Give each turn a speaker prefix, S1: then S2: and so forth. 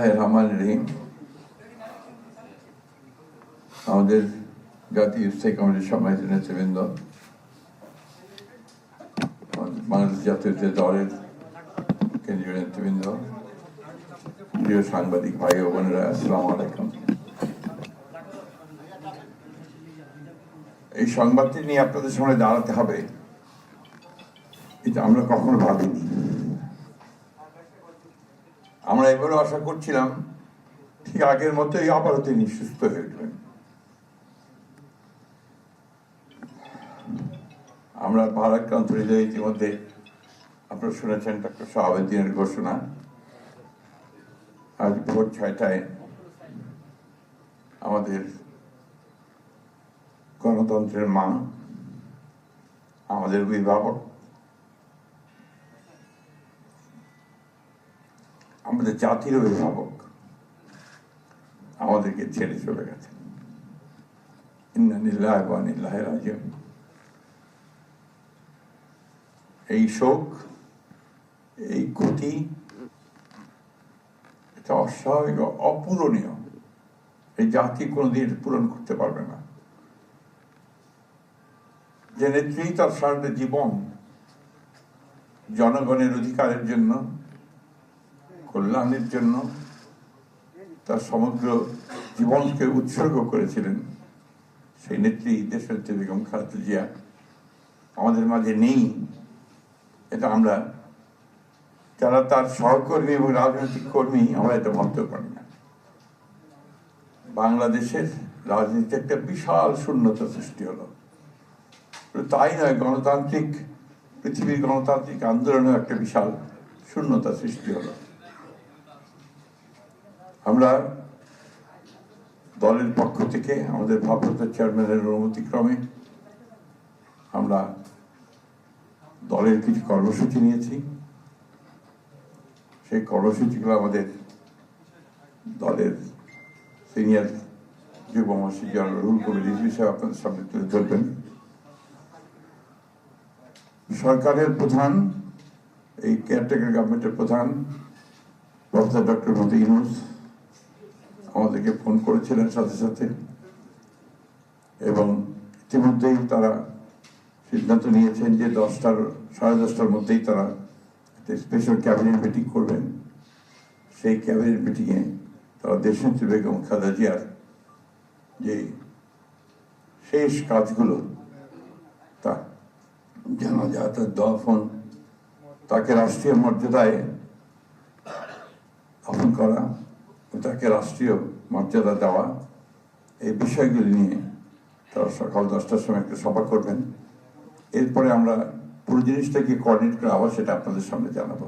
S1: বিসমিল্লাহির-রহমানির-রহিম। আমাদের জাতীয় স্থায়ী কমিটির সম্মানিত নেতৃবৃন্দ, বাংলাদেশ জাতীয় দলের কেন্দ্রীয় নেতৃবৃন্দ, প্রিয় সাংবাদিক ভাই ও বোনেরা, আসসালামু আলাইকুম। এই সংবাদটি নিয়ে আপনাদের সামনে দাঁড়াতে হবে, এটা আমরা কখনো ভাবিনি। আমরা এবারও আশা করছিলাম ঠিক আগের মতোই আবারও তিনি সুস্থ হয়ে উঠবেন। আমরা ভারাক্রান্ত হৃদয়ে ইতিমধ্যে আপনারা শুনেছেন ডক্টর শাহাবুদ্দিনের ঘোষণা। আজ ভোর 6টায় আমাদের গণতন্ত্রের মা, আমাদের অভিভাবক, আমাদের জাতির অভিভাবক আমাদেরকে ছেড়ে চলে গেছেন। ইন্না লিল্লাহি ওয়া ইন্না ইলাইহি রাজিউন। এই শোক, এই ক্ষতি, এটা অস্বাভাবিক, অপূরণীয়। এই জাতি কোনোদিন পূরণ করতে পারবে না। যে নেত্রী তার সারাটা জীবন জনগণের অধিকারের জন্য, কল্যাণের জন্য তার সমগ্র জীবনকে উৎসর্গ করেছিলেন, সেই নেত্রী দেশনেত্রী বেগম খালেদা জিয়া আমাদের মাঝে নেই। এটা আমরা যারা তার সহকর্মী এবং রাজনৈতিক কর্মী, আমরা এটা ভাবতে পারি না। বাংলাদেশের রাজনীতিতে একটা বিশাল শূন্যতা সৃষ্টি হলো। তাই নয়, গণতান্ত্রিক পৃথিবীর গণতান্ত্রিক আন্দোলনেও একটা বিশাল শূন্যতা সৃষ্টি হলো। আমরা দলের পক্ষ থেকে আমাদের ভারপ্রাপ্ত চেয়ারম্যানের অনুমতিক্রমে আমরা দলের কিছু কর্মসূচি নিয়েছি। সেই কর্মসূচিগুলো আমাদের দলের সিনিয়র যুব মহাসচিব রুহুল কবির রিজভী সাহেব আপনাদের সামনে তুলে ধরবেন। সরকারের প্রধান, এই কেয়ারটেকার গভর্নমেন্টের প্রধান প্রফেসর ডক্টর মোহাম্মদ ইউনূস আমাদেরকে ফোন করেছিলেন সাথে সাথে, এবং ইতিমধ্যেই তারা সিদ্ধান্ত নিয়েছেন যে 10টার মধ্যেই তারা একটা স্পেশাল ক্যাবিনেট মিটিং করবেন। সেই ক্যাবিনেট মিটিংয়ে তারা দেশনেত্রী বেগম খালেদা জিয়ার যে শেষ কাজগুলো, তা জানাজা, তার দফন, তাকে রাষ্ট্রীয় মর্যাদায় দফন করা, তাকে রাষ্ট্রীয় মর্যাদা দেওয়া, এই বিষয়গুলি নিয়ে তারা সকাল 10টার সময় একটা সভা করবেন। এরপরে আমরা পুরো জিনিসটাকে কোঅর্ডিনেট করে আবার সেটা আপনাদের সামনে জানাবো।